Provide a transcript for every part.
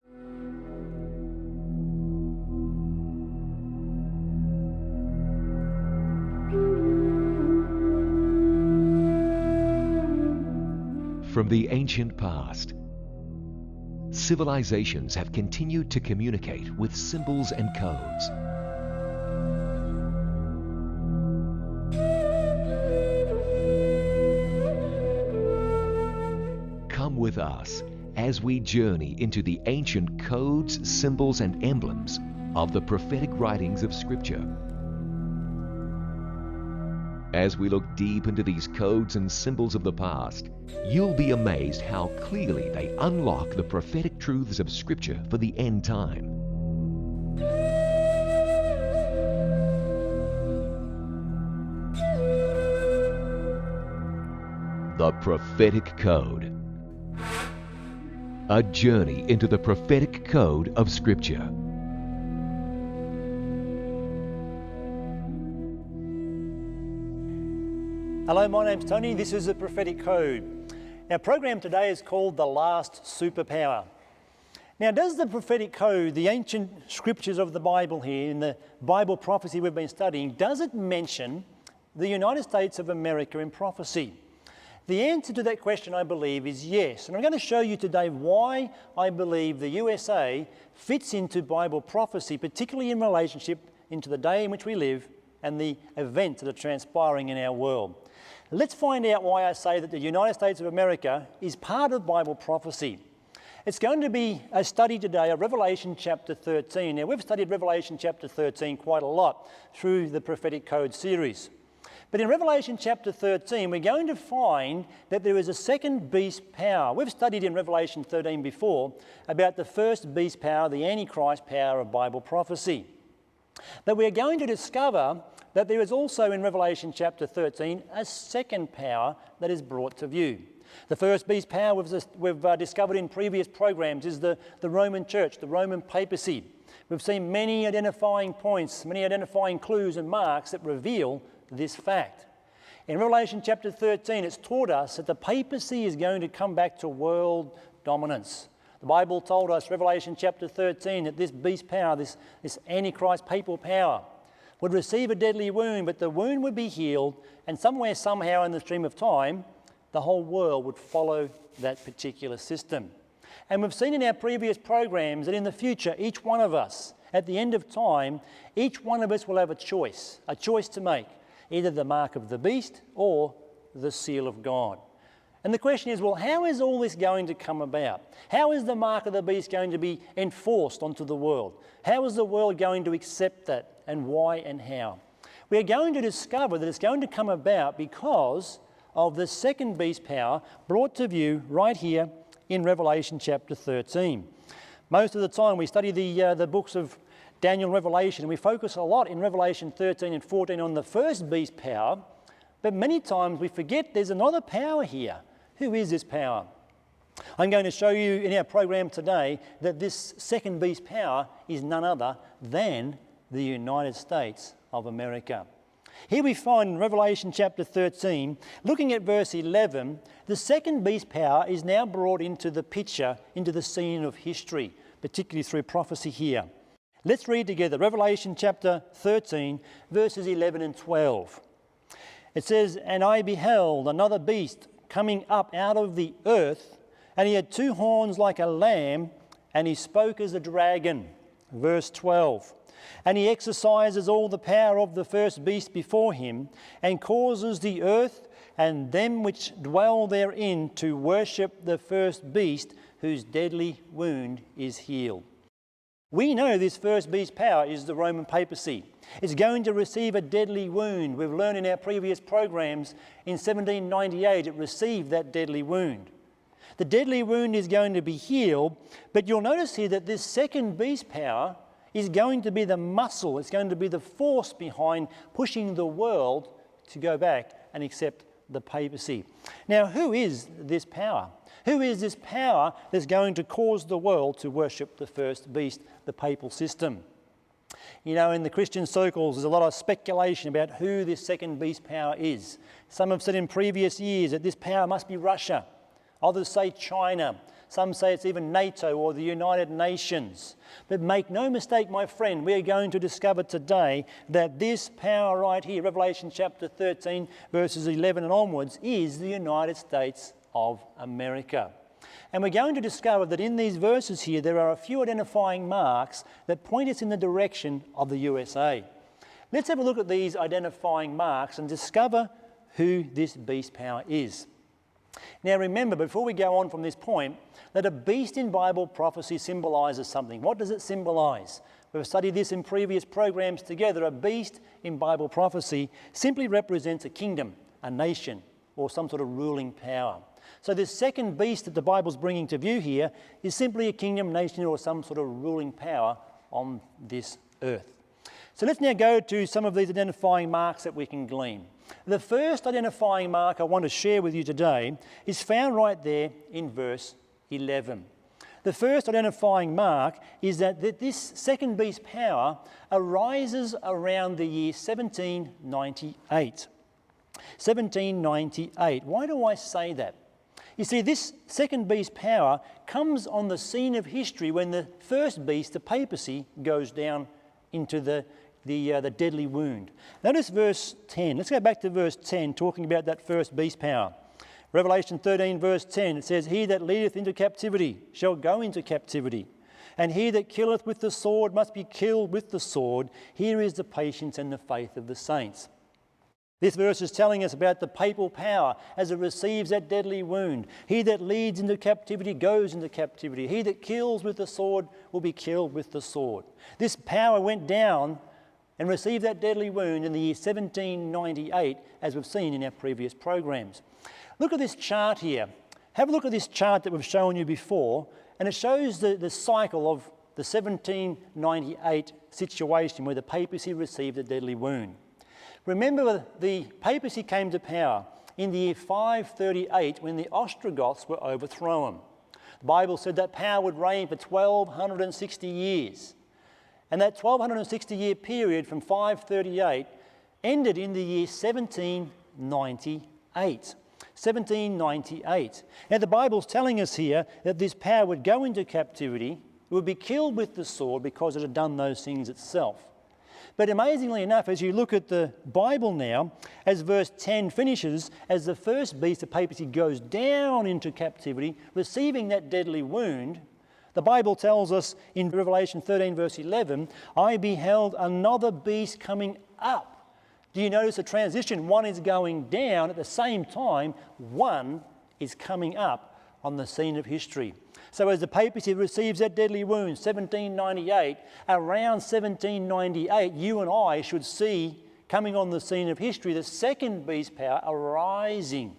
From the ancient past, civilizations have continued to communicate with symbols and codes. Come with us as we journey into the ancient codes, symbols, and emblems of the prophetic writings of Scripture. As we look deep into these codes and symbols of the past, you'll be amazed how clearly they unlock the prophetic truths of Scripture for the end time. The Prophetic Code. A journey into the prophetic code of Scripture. Hello, my name's Tony. This is the Prophetic Code. Our program today is called The Last Superpower. Now, does the Prophetic Code, the ancient scriptures of the Bible here, in the Bible prophecy we've been studying, does it mention the United States of America in prophecy? The answer to that question, I believe, is yes. And I'm going to show you today why I believe the USA fits into Bible prophecy, particularly in relationship into the day in which we live and the events that are transpiring in our world. Let's find out why I say that the United States of America is part of Bible prophecy. It's going to be a study today of Revelation chapter 13. Now, we've studied Revelation chapter 13 quite a lot through the Prophetic Code series. But in Revelation chapter 13, we're going to find that there is a second beast power. We've studied in Revelation 13 before about the first beast power, the Antichrist power of Bible prophecy. But we're going to discover that there is also in Revelation chapter 13 a second power that is brought to view. The first beast power we've discovered in previous programs is the Roman Church, the Roman papacy. We've seen many identifying points, many identifying clues and marks that reveal this fact. In Revelation chapter 13, it's taught us that the papacy is going to come back to world dominance. The Bible told us, Revelation chapter 13, that this beast power, this Antichrist papal power, would receive a deadly wound, but the wound would be healed, and somewhere, somehow in the stream of time, the whole world would follow that particular system. And we've seen in our previous programs that in the future, each one of us, at the end of time, each one of us will have a choice to make, either the mark of the beast or the seal of God. And the question is, well, how is all this going to come about? How is the mark of the beast going to be enforced onto the world? How is the world going to accept that, and why and how? We are going to discover that it's going to come about because of the second beast power brought to view right here in Revelation chapter 13. Most of the time we study the books of Daniel and Revelation, and we focus a lot in Revelation 13 and 14 on the first beast power, but many times we forget there's another power here. Who is this power? I'm going to show you in our program today that this second beast power is none other than the United States of America. Here we find in Revelation chapter 13, looking at verse 11, the second beast power is now brought into the picture, into the scene of history, particularly through prophecy here. Let's read together Revelation chapter 13, verses 11 and 12. It says, "And I beheld another beast coming up out of the earth, and he had two horns like a lamb, and he spoke as a dragon." Verse 12. "And he exercises all the power of the first beast before him, and causes the earth and them which dwell therein to worship the first beast, whose deadly wound is healed." We know this first beast power is the Roman papacy. It's going to receive a deadly wound. We've learned in our previous programs, in 1798 it received that deadly wound. The deadly wound is going to be healed, but you'll notice here that this second beast power is going to be the muscle, it's going to be the force behind pushing the world to go back and accept the papacy. Now, who is this power? Who is this power that's going to cause the world to worship the first beast, the papal system? You know, in the Christian circles, there's a lot of speculation about who this second beast power is. Some have said in previous years that this power must be Russia. Others say China. Some say it's even NATO or the United Nations. But make no mistake, my friend, we are going to discover today that this power right here, Revelation chapter 13, verses 11 and onwards, is the United States of America. And we're going to discover that in these verses here, there are a few identifying marks that point us in the direction of the USA. Let's have a look at these identifying marks and discover who this beast power is. Now remember, before we go on from this point, that a beast in Bible prophecy symbolises something. What does it symbolise? We've studied this in previous programs together. A beast in Bible prophecy simply represents a kingdom, a nation, or some sort of ruling power. So this second beast that the Bible's bringing to view here is simply a kingdom, nation, or some sort of ruling power on this earth. So let's now go to some of these identifying marks that we can glean. The first identifying mark I want to share with you today is found right there in verse 11. The first identifying mark is that this second beast power arises around the year 1798. 1798. Why do I say that? You see, this second beast power comes on the scene of history when the first beast, the papacy, goes down into the deadly wound. Notice verse 10. Let's go back to verse 10, talking about that first beast power. Revelation 13, verse 10, it says, "He that leadeth into captivity shall go into captivity, and he that killeth with the sword must be killed with the sword. Here is the patience and the faith of the saints." This verse is telling us about the papal power as it receives that deadly wound. He that leads into captivity goes into captivity. He that kills with the sword will be killed with the sword. This power went down and received that deadly wound in the year 1798, as we've seen in our previous programs. Look at this chart here. Have a look at this chart that we've shown you before, and it shows the cycle of the 1798 situation where the papacy received a deadly wound. Remember, the papacy came to power in the year 538 when the Ostrogoths were overthrown. The Bible said that power would reign for 1,260 years. And that 1,260-year period from 538 ended in the year 1798. 1798. Now the Bible's telling us here that this power would go into captivity, it would be killed with the sword because it had done those things itself. But amazingly enough, as you look at the Bible now, as verse 10 finishes, as the first beast of papacy goes down into captivity, receiving that deadly wound, the Bible tells us in Revelation 13, verse 11, "I beheld another beast coming up." Do you notice the transition? One is going down, at the same time, one is coming up on the scene of history. So as the papacy receives that deadly wound, 1798, around 1798, you and I should see, coming on the scene of history, the second beast power arising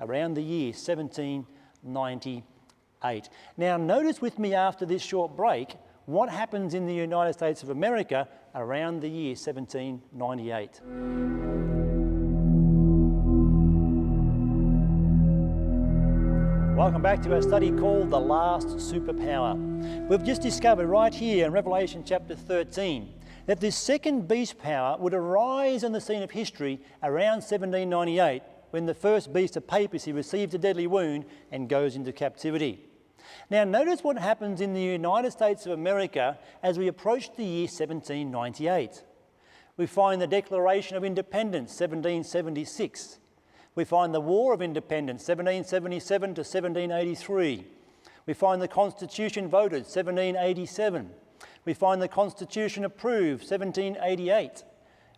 around the year 1798. Now notice with me after this short break what happens in the United States of America around the year 1798. Welcome back to our study called The Last Superpower. We've just discovered right here in Revelation chapter 13 that this second beast power would arise on the scene of history around 1798 when the first beast of papacy receives a deadly wound and goes into captivity. Now notice what happens in the United States of America as we approach the year 1798. We find the Declaration of Independence, 1776. We find the War of Independence, 1777 to 1783. We find the Constitution voted, 1787. We find the Constitution approved, 1788.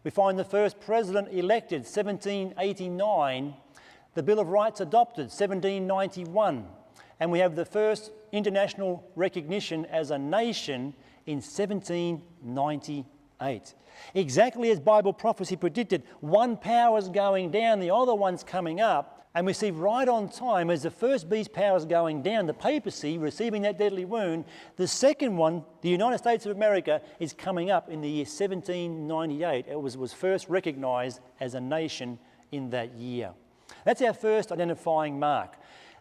We find the first president elected, 1789. The Bill of Rights adopted, 1791. And we have the first international recognition as a nation in 1798. Exactly as Bible prophecy predicted, one power is going down, the other one's coming up, and we see right on time as the first beast power is going down, the papacy receiving that deadly wound, the second one, the United States of America, is coming up in the year 1798. It was first recognised as a nation in that year. That's our first identifying mark.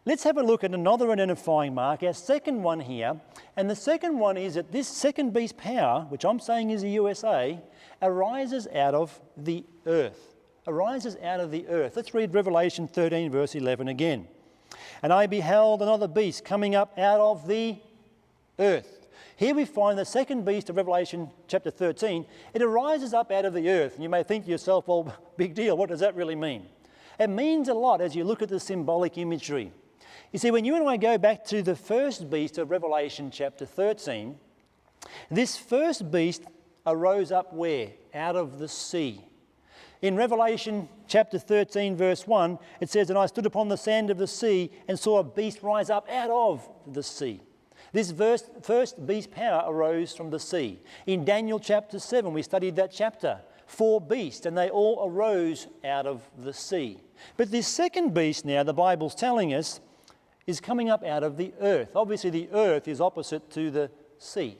Let's have a look at another identifying mark, our second one here. And the second one is that this second beast power, which I'm saying is the USA, arises out of the earth. Arises out of the earth. Let's read Revelation 13, verse 11 again. And I beheld another beast coming up out of the earth. Here we find the second beast of Revelation chapter 13. It arises up out of the earth. And you may think to yourself, well, big deal, what does that really mean? It means a lot as you look at the symbolic imagery. You see, when you and I go back to the first beast of Revelation chapter 13, this first beast arose up where? Out of the sea. In Revelation chapter 13 verse 1, it says, and I stood upon the sand of the sea and saw a beast rise up out of the sea. This first beast power arose from the sea. In Daniel chapter 7, we studied that chapter. 4 beasts, and they all arose out of the sea. But this second beast now, the Bible's telling us, is coming up out of the earth. Obviously, the earth is opposite to the sea.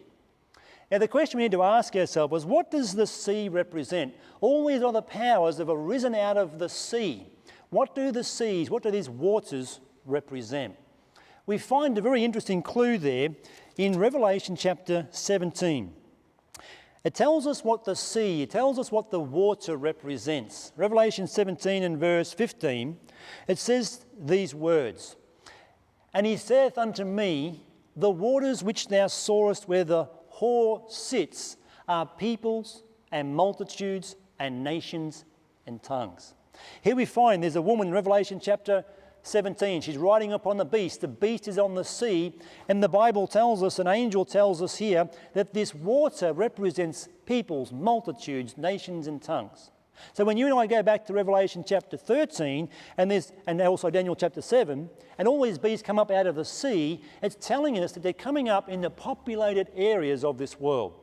Now, the question we need to ask ourselves is, what does the sea represent? All these other powers have arisen out of the sea. What do the seas, what do these waters represent? We find a very interesting clue there in Revelation chapter 17. It tells us what the sea, it tells us what the water represents. Revelation 17 and verse 15, it says these words, and he saith unto me, the waters which thou sawest where the whore sits are peoples and multitudes and nations and tongues. Here we find there's a woman in Revelation chapter 17. She's riding upon the beast. The beast is on the sea, and the Bible tells us, an angel tells us here, that this water represents peoples, multitudes, nations, and tongues. So when you and I go back to Revelation chapter 13, and also Daniel chapter 7, and all these beasts come up out of the sea, it's telling us that they're coming up in the populated areas of this world.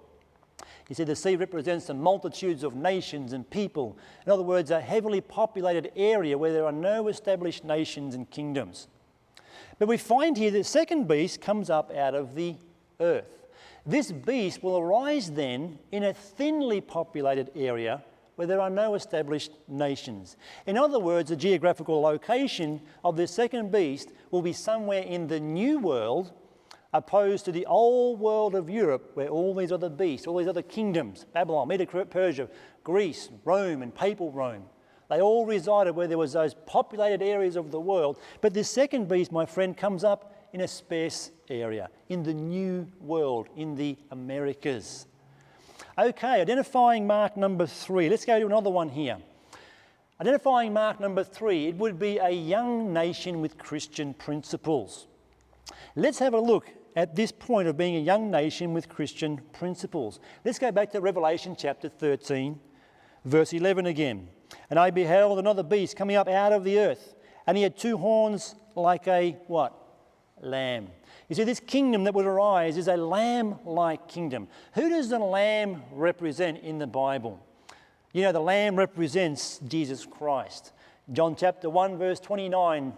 You see, the sea represents the multitudes of nations and people. In other words, a heavily populated area where there are no established nations and kingdoms. But we find here the second beast comes up out of the earth. This beast will arise then in a thinly populated area where there are no established nations. In other words, the geographical location of this second beast will be somewhere in the New World, opposed to the old world of Europe, where all these other beasts, all these other kingdoms, Babylon, Medo-Persia, Greece, Rome, and Papal Rome, they all resided where there was those populated areas of the world. But this second beast, my friend, comes up in a sparse area, in the New World, in the Americas. Okay, identifying mark number 3. Let's go to another one here. Identifying mark number 3, it would be a young nation with Christian principles. Let's have a look at this point of being a young nation with Christian principles. Let's go back to Revelation chapter 13, verse 11 again. And I beheld another beast coming up out of the earth, and he had 2 horns like a, what? Lamb. You see, this kingdom that would arise is a lamb-like kingdom. Who does the lamb represent in the Bible? You know, the lamb represents Jesus Christ. John chapter 1, verse 29,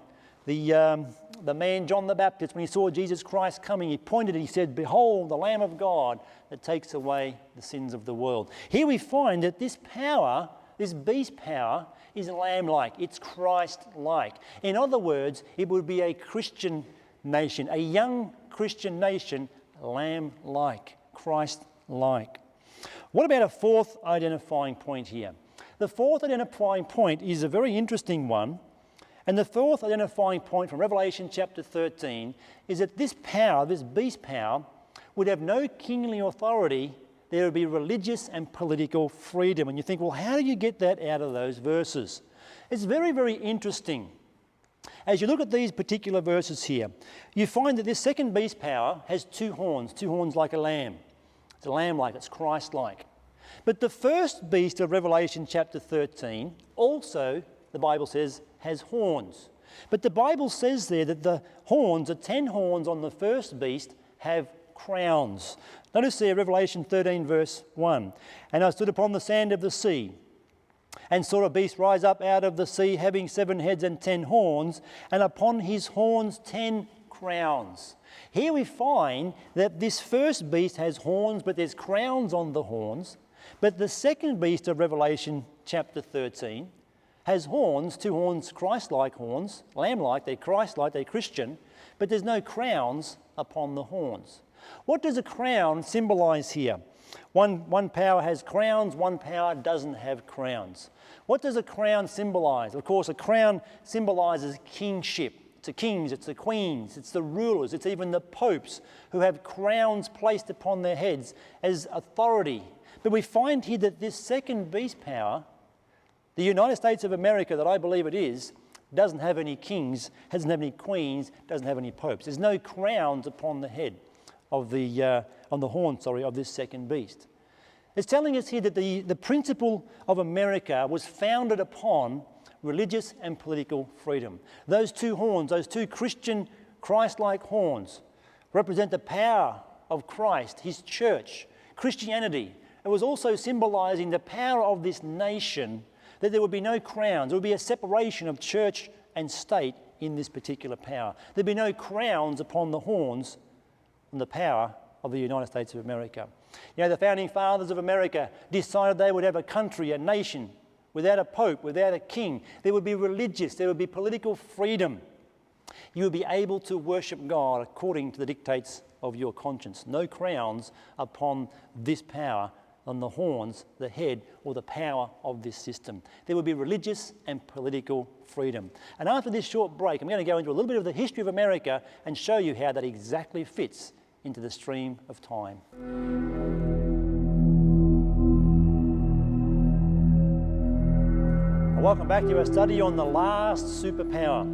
the man John the Baptist, when he saw Jesus Christ coming, he pointed and he said, behold, the Lamb of God that takes away the sins of the world. Here we find that this power, this beast power, is lamb-like. It's Christ-like. In other words, it would be a Christian nation, a young Christian nation, lamb-like, Christ-like. What about a 4th identifying point here? The 4th identifying point is a very interesting one. And the 4th identifying point from Revelation chapter 13 is that this power, this beast power, would have no kingly authority. There would be religious and political freedom. And you think, well, how do you get that out of those verses? It's very, very interesting. As you look at these particular verses here, you find that this second beast power has 2 horns like a lamb. It's a lamb-like, it's Christ-like. But the first beast of Revelation chapter 13 also, the Bible says, has horns. But the Bible says there that the horns, the 10 horns on the first beast, have crowns. Notice there, Revelation 13 verse 1. And I stood upon the sand of the sea, and saw a beast rise up out of the sea, having 7 heads and 10 horns, and upon his horns 10 crowns. Here we find that this first beast has horns, but there's crowns on the horns. But the second beast of Revelation chapter 13 has horns, 2 horns, Christ-like horns, lamb-like, they're Christ-like, they're Christian, but there's no crowns upon the horns. What does a crown symbolize here? One power has crowns, one power doesn't have crowns. What does a crown symbolize? Of course, a crown symbolizes kingship. It's the kings, it's the queens, it's the rulers, it's even the popes who have crowns placed upon their heads as authority. But we find here that this second beast power, the United States of America, that I believe it is, doesn't have any kings, doesn't have any queens, doesn't have any popes. There's no crowns upon the head of on the horn, of this second beast. It's telling us here that the principle of America was founded upon religious and political freedom. Those two horns, those two Christian, Christ-like horns, represent the power of Christ, his church, Christianity. It was also symbolizing the power of this nation, that there would be no crowns. There would be a separation of church and state in this particular power. There'd be no crowns upon the horns and the power of the United States of America. You know, the founding fathers of America decided they would have a country, a nation, without a pope, without a king. There would be religious, there would be political freedom. You would be able to worship God according to the dictates of your conscience. No crowns upon this power, on the horns, the head, or the power of this system. There would be religious and political freedom. And after this short break, I'm going to go into a little bit of the history of America and show you how that exactly fits into the stream of time. Welcome back to our study on the last superpower.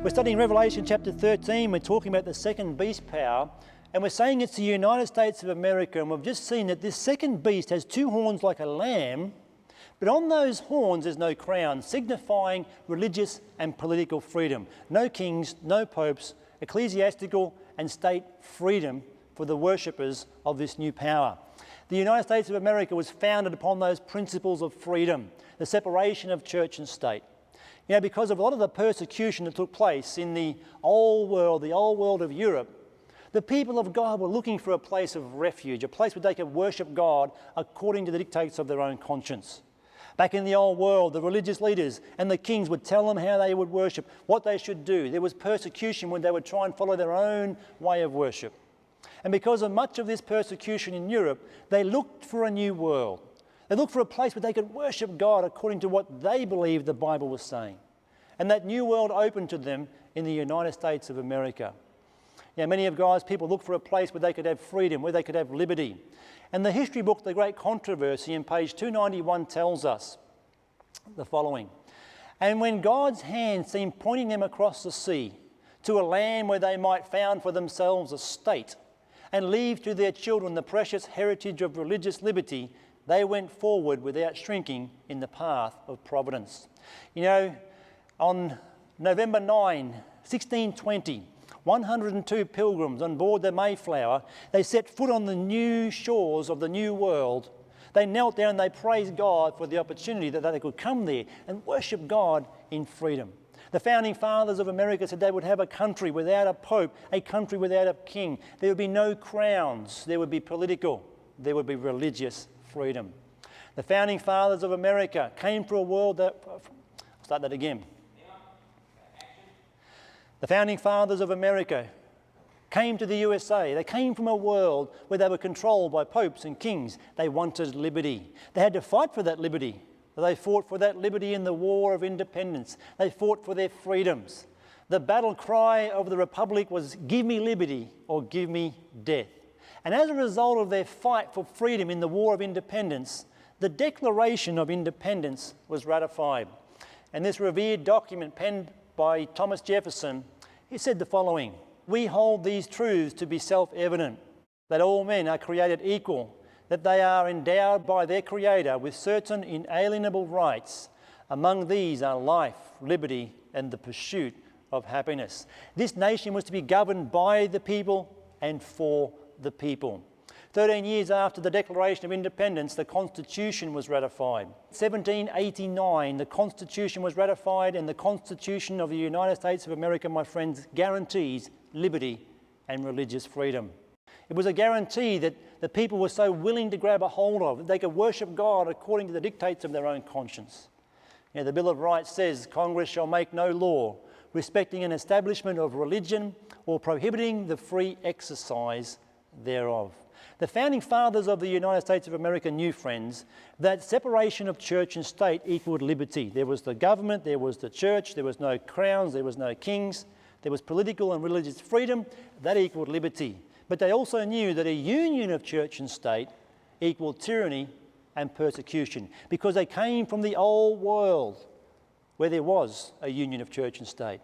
We're studying Revelation chapter 13. We're talking about the second beast power, and we're saying it's the United States of America, and we've just seen that this second beast has two horns like a lamb, but on those horns there's no crown, signifying religious and political freedom. No kings, no popes, ecclesiastical and state freedom for the worshippers of this new power. The United States of America was founded upon those principles of freedom, the separation of church and state. You know, because of a lot of the persecution that took place in the old world of Europe, the people of God were looking for a place of refuge, a place where they could worship God according to the dictates of their own conscience. Back in the old world, the religious leaders and the kings would tell them how they would worship, what they should do. There was persecution when they would try and follow their own way of worship. And because of much of this persecution in Europe, they looked for a new world. They looked for a place where they could worship God according to what they believed the Bible was saying. And that new world opened to them in the United States of America. You know, many of God's people look for a place where they could have freedom, where they could have liberty. And the history book, The Great Controversy, in page 291 tells us the following. And when God's hand seemed pointing them across the sea to a land where they might found for themselves a state and leave to their children the precious heritage of religious liberty, they went forward without shrinking in the path of providence. You know, on November 9, 1620, 102 pilgrims on board the Mayflower, they set foot on the new shores of the New World. They knelt down and they praised God for the opportunity that they could come there and worship God in freedom. The founding fathers of America said they would have a country without a pope, a country without a king. There would be no crowns. There would be political. There would be religious freedom. The founding fathers of America came for a world that... I'll start that again. The founding fathers of America came to the USA. They came from a world where they were controlled by popes and kings. They wanted liberty. They had to fight for that liberty. They fought for that liberty in the War of Independence. They fought for their freedoms. The battle cry of the Republic was, "Give me liberty or give me death." And as a result of their fight for freedom in the War of Independence, the Declaration of Independence was ratified. And this revered document penned by Thomas Jefferson, he said the following: "We hold these truths to be self-evident, that all men are created equal, that they are endowed by their Creator with certain inalienable rights. Among these are life, liberty, and the pursuit of happiness." This nation was to be governed by the people and for the people. 13 years after the Declaration of Independence, the Constitution was ratified. 1789, the Constitution was ratified, and the Constitution of the United States of America, my friends, guarantees liberty and religious freedom. It was a guarantee that the people were so willing to grab a hold of, that they could worship God according to the dictates of their own conscience. You know, the Bill of Rights says, "Congress shall make no law respecting an establishment of religion or prohibiting the free exercise thereof." The founding fathers of the United States of America knew, friends, that separation of church and state equaled liberty. There was the government, there was the church, there was no crowns, there was no kings, There was political and religious freedom, that equaled liberty. But they also knew that a union of church and state equaled tyranny and persecution, because they came from the old world where there was a union of church and state,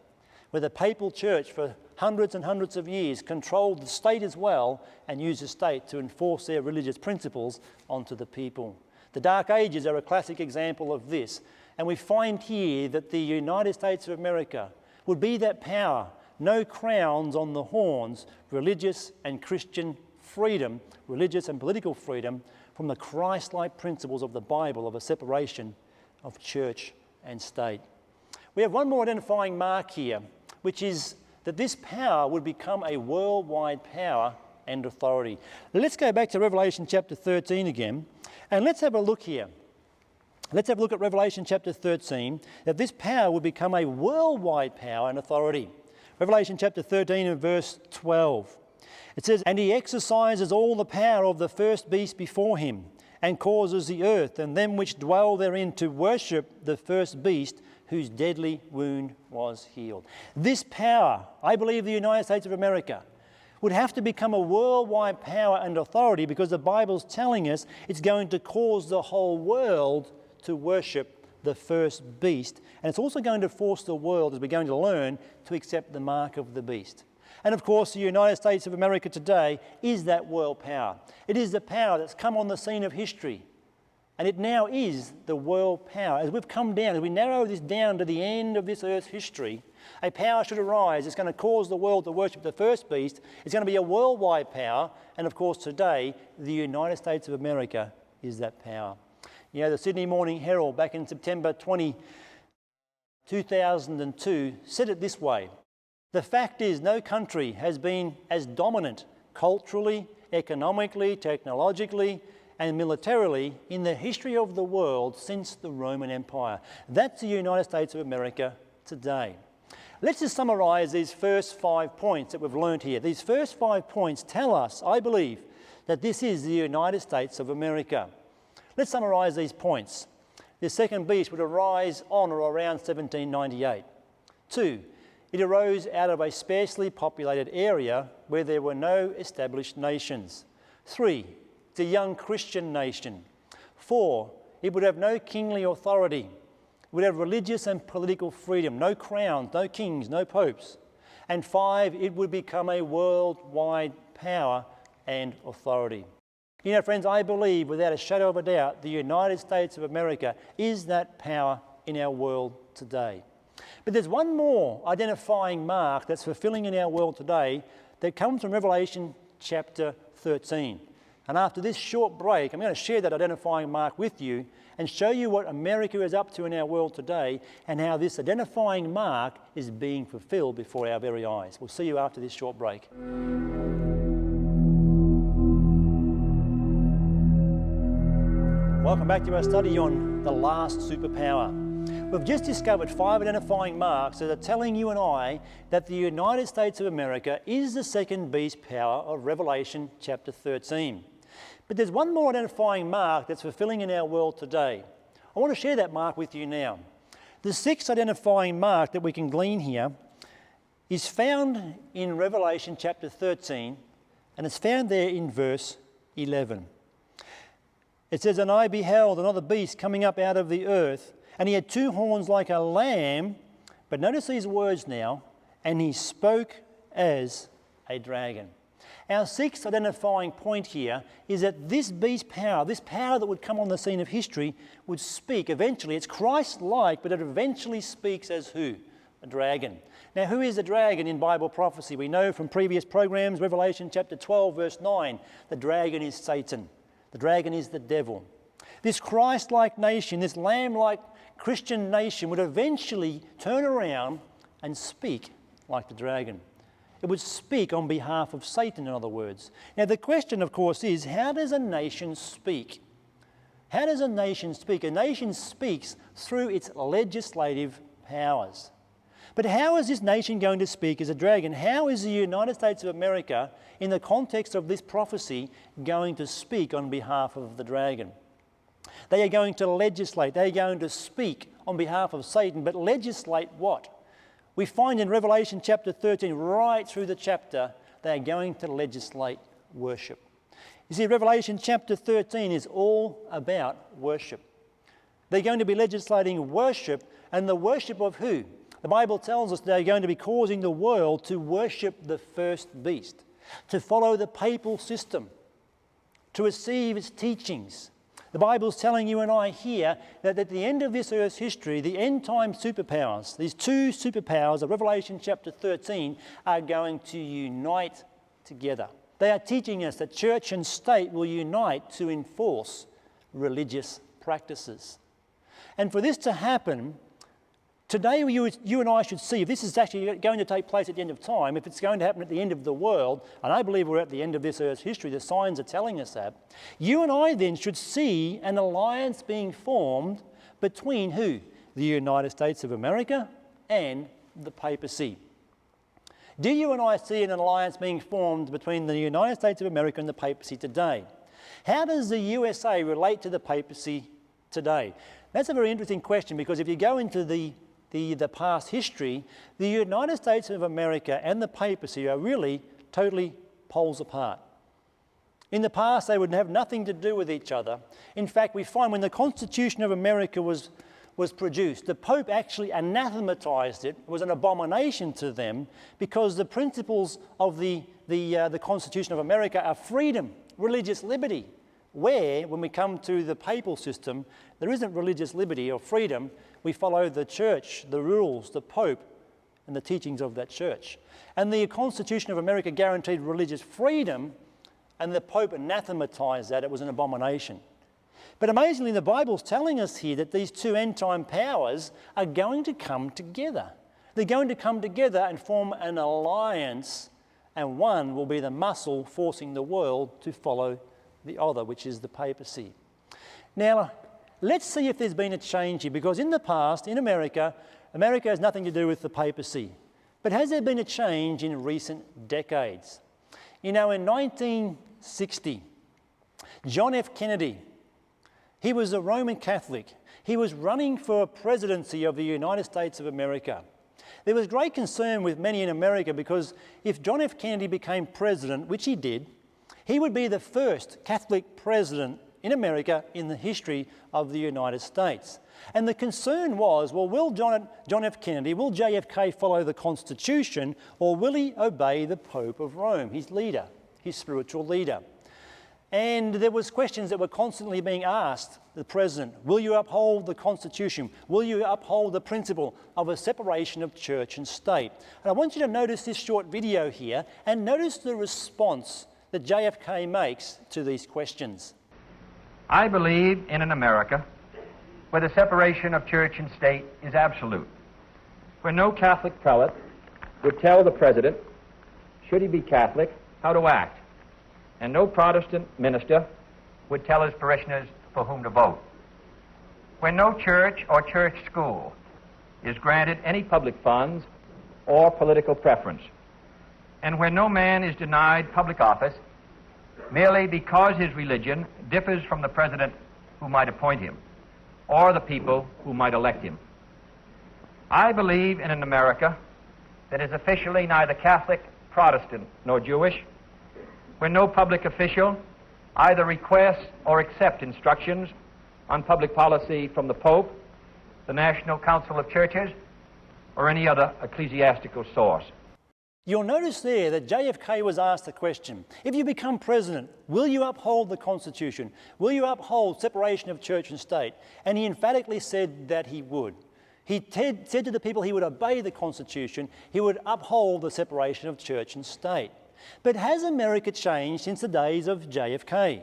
where the papal church for hundreds and hundreds of years controlled the state as well and used the state to enforce their religious principles onto the people. The Dark Ages are a classic example of this, and we find here that the United States of America would be that power, no crowns on the horns, religious and Christian freedom, religious and political freedom from the Christ-like principles of the Bible of a separation of church and state. We have one more identifying mark here, which is that this power would become a worldwide power and authority. Let's go back to Revelation chapter 13 again, and let's have a look here. Let's have a look at Revelation chapter 13, that this power would become a worldwide power and authority. Revelation chapter 13 and verse 12. It says, "And he exercises all the power of the first beast before him, and causes the earth and them which dwell therein to worship the first beast, whose deadly wound was healed." This power, I believe the United States of America, would have to become a worldwide power and authority, because the Bible's telling us it's going to cause the whole world to worship the first beast. And it's also going to force the world, as we're going to learn, to accept the mark of the beast. And of course, the United States of America today is that world power. It is the power that's come on the scene of history. And it now is the world power. As we've come down, as we narrow this down to the end of this earth's history, a power should arise. It's going to cause the world to worship the first beast. It's going to be a worldwide power. And of course, today, the United States of America is that power. You know, the Sydney Morning Herald back in September 2002 said it this way: "The fact is, no country has been as dominant culturally, economically, technologically, and militarily in the history of the world since the Roman Empire." That's the United States of America today. Let's just summarise these first 5 points that we've learned here. These first 5 points tell us, I believe, that this is the United States of America. Let's summarise these points. The second beast would arise on or around 1798. 2, it arose out of a sparsely populated area where there were no established nations. 3, it's a young Christian nation. 4, it would have no kingly authority. It would have religious and political freedom, no crowns, no kings, no popes. And 5, it would become a worldwide power and authority. You know, friends, I believe without a shadow of a doubt the United States of America is that power in our world today. But there's one more identifying mark that's fulfilling in our world today that comes from Revelation chapter 13. And after this short break, I'm going to share that identifying mark with you and show you what America is up to in our world today and how this identifying mark is being fulfilled before our very eyes. We'll see you after this short break. Welcome back to our study on the last superpower. We've just discovered 5 identifying marks that are telling you and I that the United States of America is the second beast power of Revelation chapter 13. But there's one more identifying mark that's fulfilling in our world today. I want to share that mark with you now. The 6th identifying mark that we can glean here is found in Revelation chapter 13, and it's found there in verse 11. It says, "And I beheld another beast coming up out of the earth, and he had 2 horns like a lamb," but notice these words now, "and he spoke as a dragon." Our 6th identifying point here is that this beast power, this power that would come on the scene of history, would speak eventually. It's Christ-like, but it eventually speaks as who? A dragon. Now, who is the dragon in Bible prophecy? We know from previous programs, Revelation chapter 12, verse 9, the dragon is Satan. The dragon is the devil. This Christ-like nation, this lamb-like Christian nation would eventually turn around and speak like the dragon. It would speak on behalf of Satan, in other words. Now, the question, of course, is how does a nation speak? How does a nation speak? A nation speaks through its legislative powers. But how is this nation going to speak as a dragon? How is the United States of America, in the context of this prophecy, going to speak on behalf of the dragon? They are going to legislate. They are going to speak on behalf of Satan, but legislate what? We find in Revelation chapter 13, right through the chapter, they are going to legislate worship. You see, Revelation chapter 13 is all about worship. They're going to be legislating worship, and the worship of who? The Bible tells us they're going to be causing the world to worship the first beast, to follow the papal system, to receive its teachings. The Bible's telling you and I here that at the end of this earth's history, the end-time superpowers, these two superpowers of Revelation chapter 13, are going to unite together. They are teaching us that church and state will unite to enforce religious practices. And for this to happen, today you and I should see if this is actually going to take place at the end of time, if it's going to happen at the end of the world, and I believe we're at the end of this earth's history, the signs are telling us that, you and I then should see an alliance being formed between who? The United States of America and the papacy. Do you and I see an alliance being formed between the United States of America and the papacy today? How does the USA relate to the papacy today? That's a very interesting question, because if you go into the past history, the United States of America and the papacy are really totally poles apart. In the past, they would have nothing to do with each other. In fact, we find when the Constitution of America was produced, the Pope actually anathematized it. It was an abomination to them, because the principles of the Constitution of America are freedom, religious liberty, where, when we come to the papal system, there isn't religious liberty or freedom. We follow the church, the rules, the Pope, and the teachings of that church. And the Constitution of America guaranteed religious freedom, and the Pope anathematized that. It was an abomination. But amazingly, the Bible's telling us here that these two end-time powers are going to come together. They're going to come together and form an alliance, and one will be the muscle forcing the world to follow the other, which is the papacy. Now, let's see if there's been a change here, because in the past, in America has nothing to do with the papacy. But has there been a change in recent decades? You know, in 1960, John F. Kennedy, he was a Roman Catholic. He was running for presidency of the United States of America. There was great concern with many in America, because if John F. Kennedy became president, which he did, he would be the first Catholic president in America in the history of the United States. And the concern was, well, will John F. Kennedy, will JFK follow the Constitution, or will he obey the Pope of Rome, his leader, his spiritual leader? And there was questions that were constantly being asked the president. Will you uphold the Constitution? Will you uphold the principle of a separation of church and state? And I want you to notice this short video here, and notice the response that JFK makes to these questions. I believe in an America where the separation of church and state is absolute, where no Catholic prelate would tell the president, should he be Catholic, how to act, and no Protestant minister would tell his parishioners for whom to vote, where no church or church school is granted any public funds or political preference, and where no man is denied public office merely because his religion differs from the president who might appoint him or the people who might elect him. I believe in an America that is officially neither Catholic, Protestant, nor Jewish, where no public official either requests or accepts instructions on public policy from the Pope, the National Council of Churches, or any other ecclesiastical source. You'll notice there that JFK was asked the question, if you become president, will you uphold the Constitution? Will you uphold separation of church and state? And he emphatically said that he would. He said to the people he would obey the Constitution, he would uphold the separation of church and state. But has America changed since the days of JFK?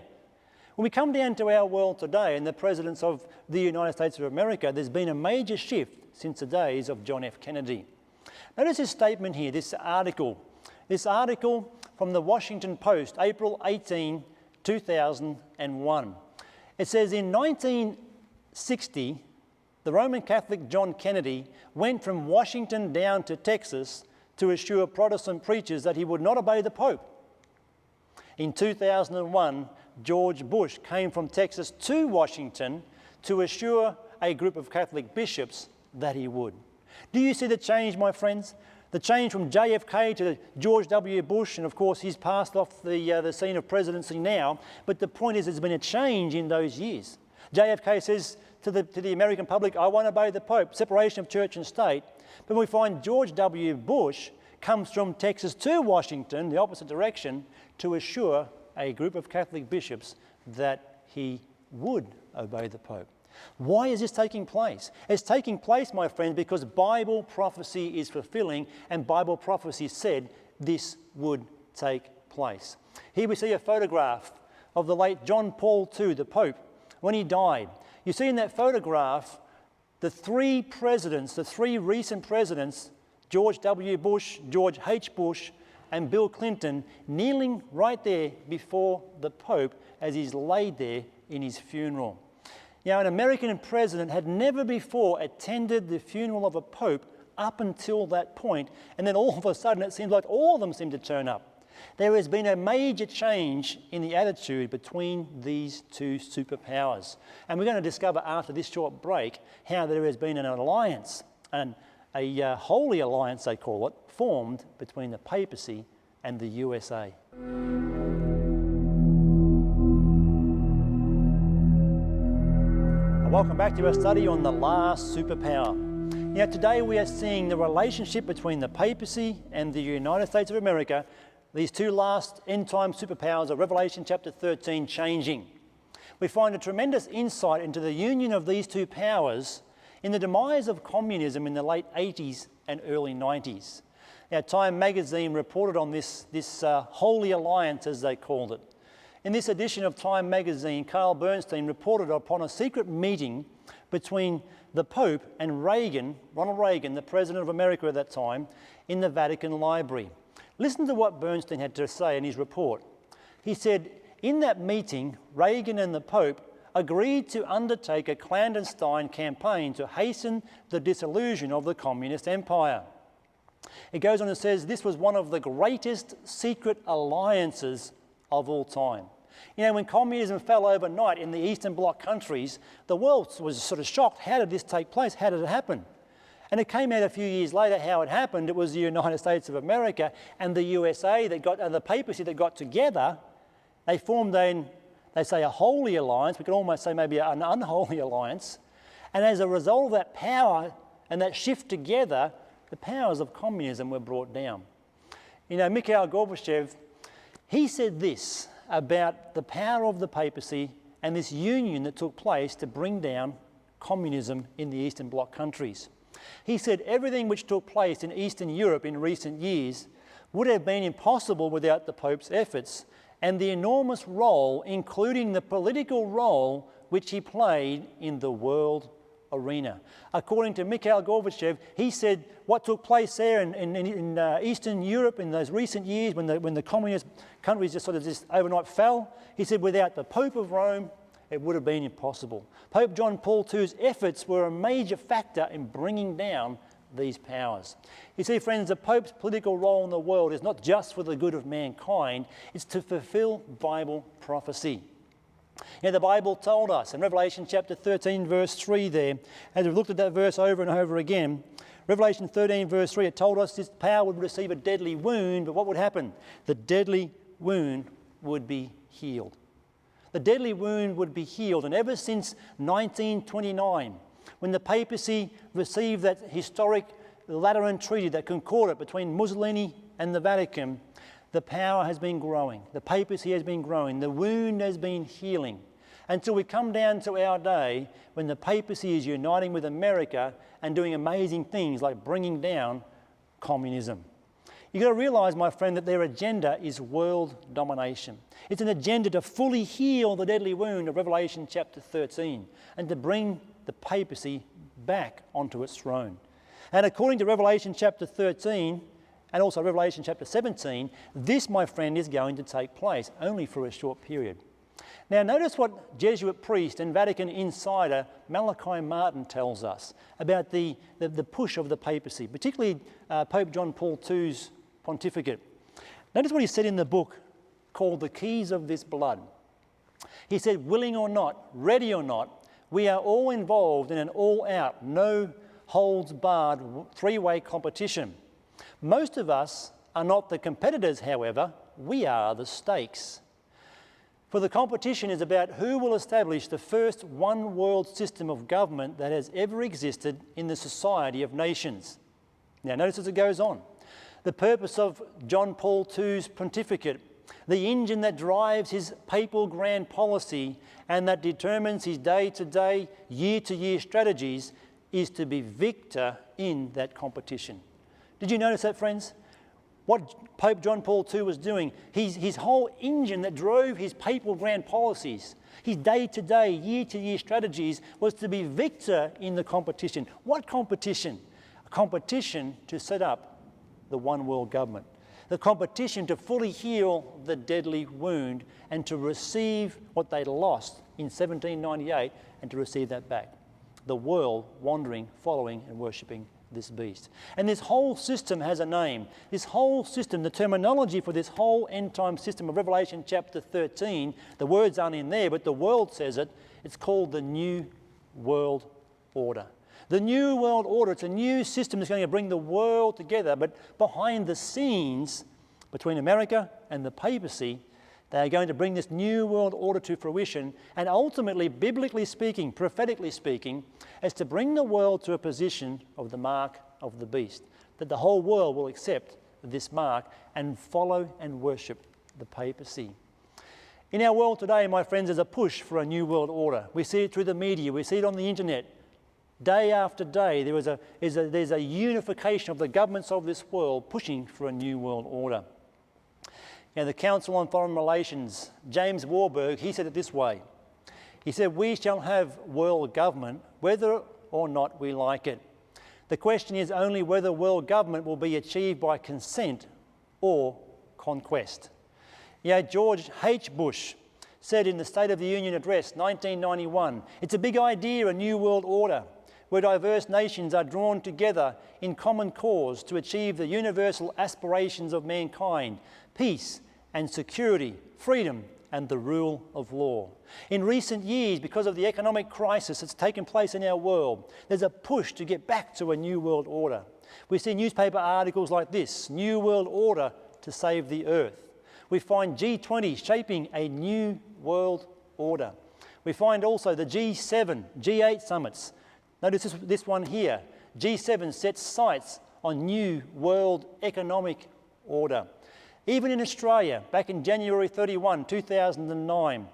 When we come down to our world today and the presidents of the United States of America, there's been a major shift since the days of John F. Kennedy. Notice this statement here, this article from the Washington Post, April 18, 2001. It says, in 1960, the Roman Catholic John Kennedy went from Washington down to Texas to assure Protestant preachers that he would not obey the Pope. In 2001, George Bush came from Texas to Washington to assure a group of Catholic bishops that he would. Do you see the change, my friends? The change from JFK to George W. Bush, and of course he's passed off the scene of presidency now, but the point is there's been a change in those years. JFK says to the American public, I won't obey the Pope, separation of church and state. But we find George W. Bush comes from Texas to Washington, the opposite direction, to assure a group of Catholic bishops that he would obey the Pope. Why is this taking place? It's taking place, my friends, because Bible prophecy is fulfilling, and Bible prophecy said this would take place. Here we see a photograph of the late John Paul II, the Pope, when he died. You see in that photograph the three recent presidents, George W. Bush, George H. Bush, and Bill Clinton, kneeling right there before the Pope as he's laid there in his funeral. Now, an American president had never before attended the funeral of a pope up until that point, and then all of a sudden it seems like all of them seem to turn up. There has been a major change in the attitude between these two superpowers. And we're going to discover after this short break how there has been an alliance, and a holy alliance they call it, formed between the papacy and the USA. Welcome back to our study on the last superpower. Now today we are seeing the relationship between the papacy and the United States of America, these two last end-time superpowers of Revelation chapter 13 changing. We find a tremendous insight into the union of these two powers in the demise of communism in the late 80s and early 90s. Now Time magazine reported on this holy alliance, as they called it. In this edition of Time magazine, Carl Bernstein reported upon a secret meeting between the Pope and Ronald Reagan, the President of America at that time, in the Vatican Library. Listen to what Bernstein had to say in his report. He said, in that meeting, Reagan and the Pope agreed to undertake a clandestine campaign to hasten the dissolution of the communist empire. It goes on and says this was one of the greatest secret alliances of all time. You know, when communism fell overnight in the Eastern Bloc countries, the world was sort of shocked. How did this take place? How did it happen? And it came out a few years later how it happened. It was the United States of America and the USA and the papacy that got together. They formed they say a holy alliance. We could almost say maybe an unholy alliance. And as a result of that power and that shift together, the powers of communism were brought down. You know, Mikhail Gorbachev, he said this about the power of the papacy and this union that took place to bring down communism in the Eastern Bloc countries. He said everything which took place in Eastern Europe in recent years would have been impossible without the Pope's efforts and the enormous role, including the political role, which he played in the world arena. According to Mikhail Gorbachev, he said what took place there in Eastern Europe in those recent years when the communist countries just overnight fell, he said without the Pope of Rome, it would have been impossible. Pope John Paul II's efforts were a major factor in bringing down these powers. You see, friends, the Pope's political role in the world is not just for the good of mankind, it's to fulfill Bible prophecy. You know, the Bible told us in Revelation chapter 13, verse 3 there, as we've looked at that verse over and over again, Revelation 13, verse 3, it told us this power would receive a deadly wound, but what would happen? The deadly wound would be healed. The deadly wound would be healed, and ever since 1929, when the papacy received that historic Lateran Treaty, that concordate between Mussolini and the Vatican, the power has been growing. The papacy has been growing. The wound has been healing. Until we come down to our day when the papacy is uniting with America and doing amazing things like bringing down communism. You've got to realise, my friend, that their agenda is world domination. It's an agenda to fully heal the deadly wound of Revelation chapter 13 and to bring the papacy back onto its throne. And according to Revelation chapter 13, and also Revelation chapter 17, this, my friend, is going to take place only for a short period. Now notice what Jesuit priest and Vatican insider Malachi Martin tells us about the push of the papacy, particularly Pope John Paul II's pontificate. Notice what he said in the book called The Keys of This Blood. He said, willing or not, ready or not, we are all involved in an all-out, no no-holds-barred three-way competition. Most of us are not the competitors, however, we are the stakes. For the competition is about who will establish the first one-world system of government that has ever existed in the society of nations. Now notice as it goes on. The purpose of John Paul II's pontificate, the engine that drives his papal grand policy and that determines his day-to-day, year-to-year strategies, is to be victor in that competition. Did you notice that, friends? What Pope John Paul II was doing, his whole engine that drove his papal grand policies, his day-to-day, year-to-year strategies, was to be victor in the competition. What competition? A competition to set up the one world government. The competition to fully heal the deadly wound and to receive what they'd lost in 1798 and to receive that back. The world wandering, following and worshipping this beast. And this whole system has a name. This whole system, the terminology for this whole end time system of Revelation chapter 13, the words aren't in there, but the world says it. It's called the New World Order. The New World Order, it's a new system that's going to bring the world together, but behind the scenes, between America and the papacy, they are going to bring this New World Order to fruition, and ultimately, biblically speaking, prophetically speaking, as to bring the world to a position of the mark of the beast, that the whole world will accept this mark and follow and worship the papacy. In our world today, my friends, there's a push for a New World Order. We see it through the media, we see it on the internet. Day after day, there's a unification of the governments of this world pushing for a New World Order. Now, the Council on Foreign Relations, James Warburg, he said it this way. He said, "We shall have world government whether or not we like it. The question is only whether world government will be achieved by consent or conquest." George H. Bush said in the State of the Union Address, 1991, "It's a big idea, a new world order, where diverse nations are drawn together in common cause to achieve the universal aspirations of mankind, peace and security, freedom and the rule of law." In recent years, because of the economic crisis that's taken place in our world, there's a push to get back to a new world order. We see newspaper articles like this, "New World Order to Save the Earth." We find G20 shaping a new world order. We find also the G7, G8 summits. Notice this one here. G7 sets sights on new world economic order. Even in Australia, back in January 31, 2009,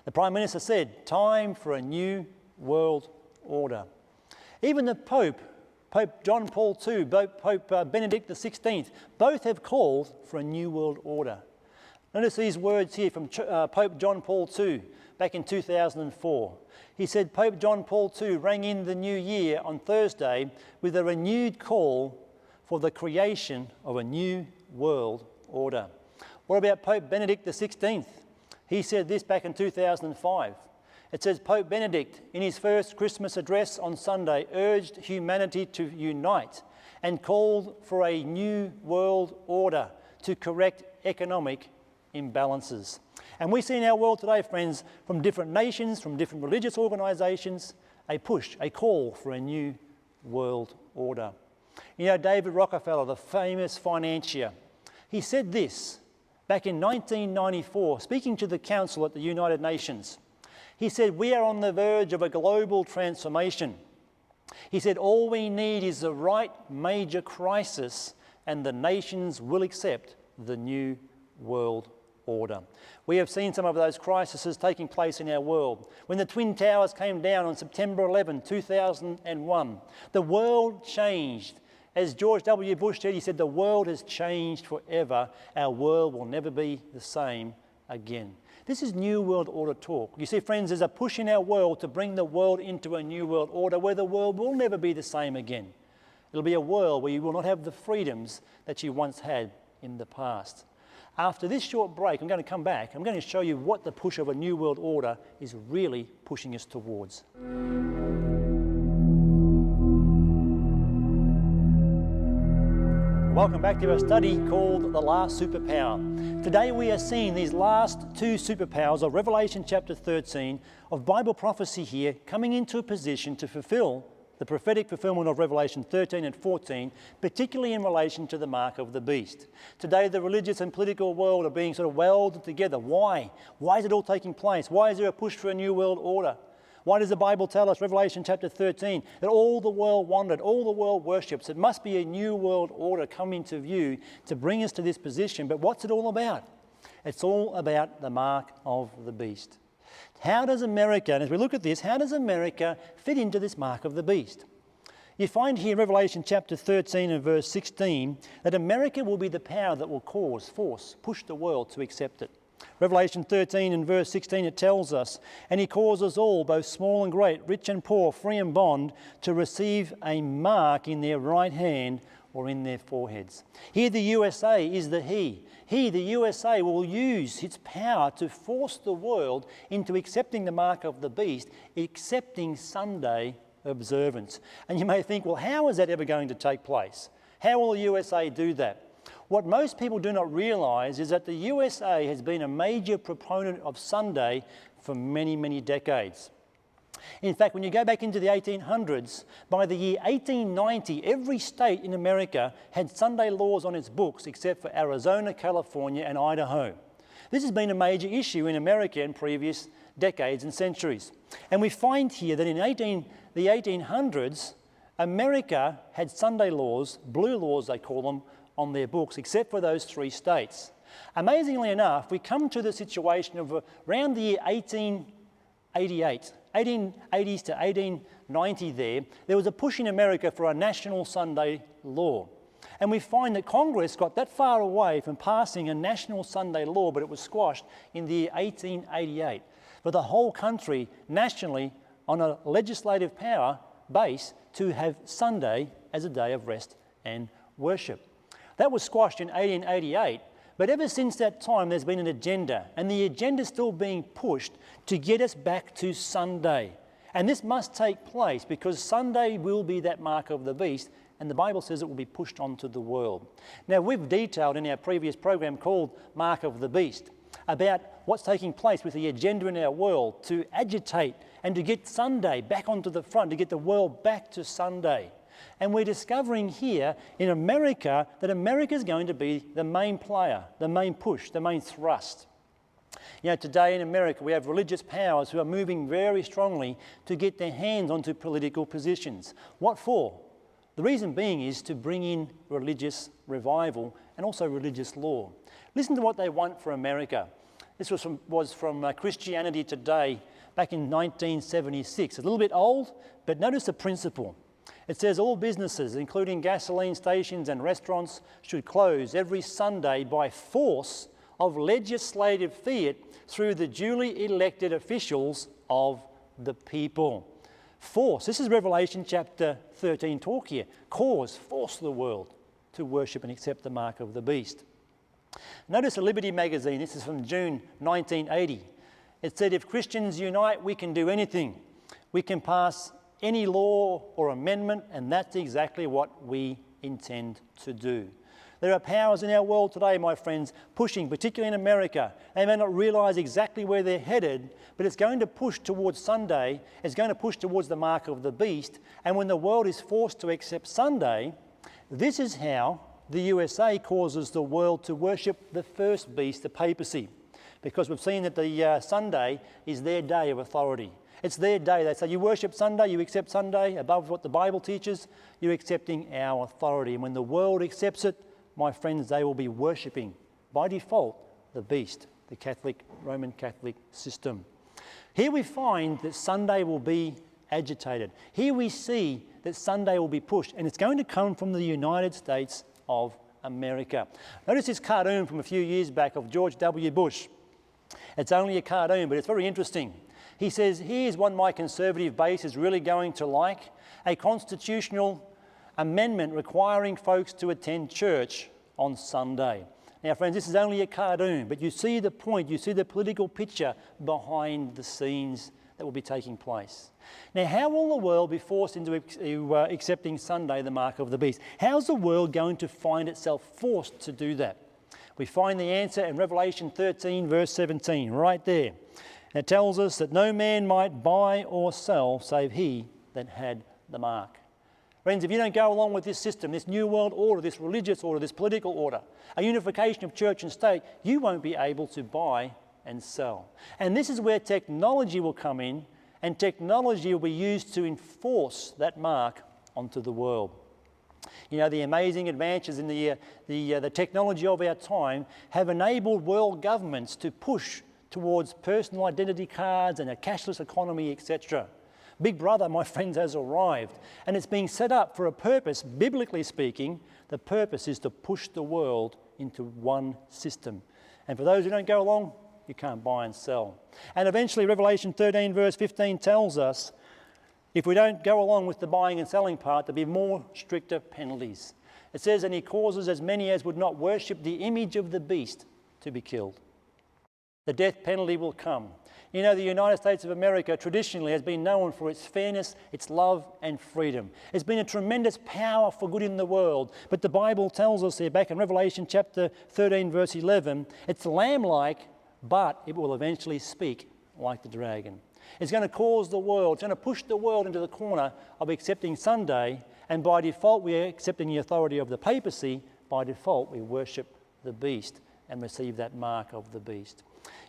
the Prime Minister said, "Time for a new world order." Even the Pope John Paul II, Pope Benedict XVI, both have called for a new world order. Notice these words here from Pope John Paul II back in 2004. He said, "Pope John Paul II rang in the new year on Thursday with a renewed call for the creation of a new world order." What about Pope Benedict XVI? He said this back in 2005. It says, "Pope Benedict, in his first Christmas address on Sunday, urged humanity to unite and called for a new world order to correct economic imbalances." And we see in our world today, friends, from different nations, from different religious organisations, a push, a call for a new world order. David Rockefeller, the famous financier, he said this back in 1994, speaking to the Council at the United Nations. He said, "We are on the verge of a global transformation." He said, "All we need is the right major crisis and the nations will accept the new world order." We have seen some of those crises taking place in our world. When the Twin Towers came down on September 11, 2001, the world changed. As George W. Bush said, he said, "The world has changed forever. Our world will never be the same again." This is New World Order talk. You see, friends, there's a push in our world to bring the world into a new world order where the world will never be the same again. It'll be a world where you will not have the freedoms that you once had in the past. After this short break, I'm going to come back. I'm going to show you what the push of a new world order is really pushing us towards. Welcome back to our study called The Last Superpower. Today we are seeing these last two superpowers of Revelation chapter 13 of Bible prophecy here coming into a position to fulfill the prophetic fulfillment of Revelation 13 and 14, particularly in relation to the mark of the beast. Today, the religious and political world are being sort of welded together. Why? Why is it all taking place? Why is there a push for a new world order? Why does the Bible tell us, Revelation chapter 13, that all the world wandered, all the world worships? It must be a new world order coming into view to bring us to this position. But what's it all about? It's all about the mark of the beast. How does America, and as we look at this, how does America fit into this mark of the beast? You find here in Revelation chapter 13 and verse 16 that America will be the power that will push the world to accept it. Revelation 13 and verse 16, it tells us, "And he causes all, both small and great, rich and poor, free and bond, to receive a mark in their right hand or in their foreheads." Here the USA is the he. He, the USA, will use its power to force the world into accepting the mark of the beast, accepting Sunday observance. And you may think, well, how is that ever going to take place? How will the USA do that? What most people do not realise is that the USA has been a major proponent of Sunday for many, many decades. In fact, when you go back into the 1800s, by the year 1890, every state in America had Sunday laws on its books except for Arizona, California and Idaho. This has been a major issue in America in previous decades and centuries. And we find here that in the 1800s, America had Sunday laws, blue laws they call them, on their books, except for those three states. Amazingly enough, we come to the situation of around the year 1888, 1880s to 1890 there was a push in America for a national Sunday law. And we find that Congress got that far away from passing a national Sunday law, but it was squashed in the year 1888 for the whole country nationally on a legislative power base to have Sunday as a day of rest and worship. That was squashed in 1888, but ever since that time there's been an agenda, and the agenda is still being pushed to get us back to Sunday. And this must take place because Sunday will be that mark of the beast, and the Bible says it will be pushed onto the world. Now, we've detailed in our previous program called Mark of the Beast about what's taking place with the agenda in our world to agitate and to get Sunday back onto the front, to get the world back to Sunday. And we're discovering here in America that America is going to be the main player, the main push, the main thrust. You know, today in America we have religious powers who are moving very strongly to get their hands onto political positions. What for? The reason being is to bring in religious revival and also religious law. Listen to what they want for America. This was from Christianity Today back in 1976. A little bit old, but notice the principle. It says all businesses, including gasoline stations and restaurants, should close every Sunday by force of legislative fiat through the duly elected officials of the people. Force. This is Revelation chapter 13 talk here. Force the world to worship and accept the mark of the beast. Notice a Liberty magazine. This is from June 1980. It said, if Christians unite, we can do anything. We can pass any law or amendment, and that's exactly what we intend to do. There are powers in our world today, my friends, pushing, particularly in America. They may not realise exactly where they're headed, but it's going to push towards Sunday. It's going to push towards the mark of the beast. And when the world is forced to accept Sunday, this is how the USA causes the world to worship the first beast, the papacy, because we've seen that the Sunday is their day of authority. It's their day. They say, you worship Sunday, you accept Sunday above what the Bible teaches, you're accepting our authority. And when the world accepts it, my friends, they will be worshipping, by default, the beast, the Roman Catholic system. Here we find that Sunday will be agitated. Here we see that Sunday will be pushed, and it's going to come from the United States of America. Notice this cartoon from a few years back of George W. Bush. It's only a cartoon, but it's very interesting. He says, here's one my conservative base is really going to like, a constitutional amendment requiring folks to attend church on Sunday. Now, friends, this is only a cartoon, but you see the point, you see the political picture behind the scenes that will be taking place. Now, how will the world be forced into accepting Sunday, the mark of the beast? How's the world going to find itself forced to do that? We find the answer in Revelation 13, verse 17, right there. It tells us that no man might buy or sell save he that had the mark. Friends, if you don't go along with this system, this new world order, this religious order, this political order, a unification of church and state, you won't be able to buy and sell. And this is where technology will come in, and technology will be used to enforce that mark onto the world. You know, the amazing advances in the technology of our time have enabled world governments to push towards personal identity cards and a cashless economy, etc. Big Brother, my friends, has arrived, and it's being set up for a purpose. Biblically speaking, the purpose is to push the world into one system. And for those who don't go along, you can't buy and sell. And eventually, Revelation 13 verse 15 tells us, if we don't go along with the buying and selling part, there'll be more stricter penalties. It says, and he causes as many as would not worship the image of the beast to be killed. The death penalty will come. You know, the United States of America traditionally has been known for its fairness, its love and freedom. It's been a tremendous power for good in the world. But the Bible tells us here, back in Revelation chapter 13 verse 11, it's lamb-like, but it will eventually speak like the dragon. It's going to cause the world, it's going to push the world into the corner of accepting Sunday, and by default we're accepting the authority of the papacy. By default we worship the beast and receive that mark of the beast.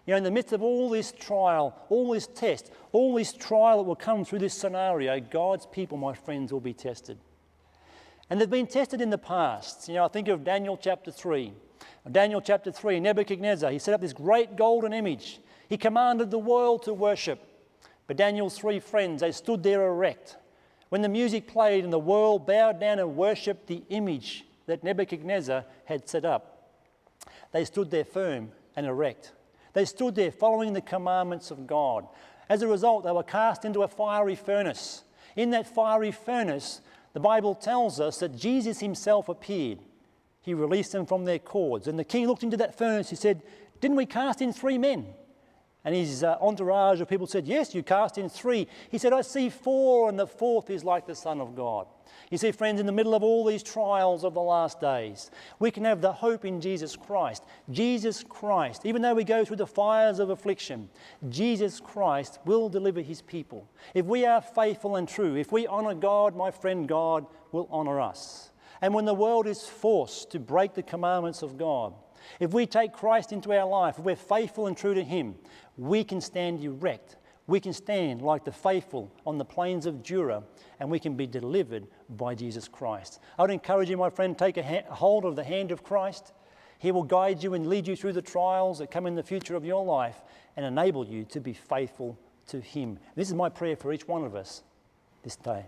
You know, in the midst of all this trial, all this test, all this trial that will come through this scenario, God's people, my friends, will be tested. And they've been tested in the past. You know, I think of Daniel chapter 3. Daniel chapter 3, Nebuchadnezzar, he set up this great golden image. He commanded the world to worship. But Daniel's three friends, they stood there erect. When the music played and the world bowed down and worshipped the image that Nebuchadnezzar had set up, they stood there firm and erect. They stood there following the commandments of God. As a result, they were cast into a fiery furnace. In that fiery furnace, the Bible tells us that Jesus himself appeared. He released them from their cords. And the king looked into that furnace. He said, "Didn't we cast in 3 men?" And his entourage of people said, "Yes, you cast in 3. He said, "I see 4, and the 4th is like the Son of God." You see, friends, in the middle of all these trials of the last days, we can have the hope in Jesus Christ. Jesus Christ, even though we go through the fires of affliction, Jesus Christ will deliver his people. If we are faithful and true, if we honour God, my friend, God will honour us. And when the world is forced to break the commandments of God, if we take Christ into our life, if we're faithful and true to him, we can stand erect. We can stand like the faithful on the plains of Dura, and we can be delivered by Jesus Christ. I would encourage you, my friend, take a hold of the hand of Christ. He will guide you and lead you through the trials that come in the future of your life and enable you to be faithful to him. This is my prayer for each one of us this day.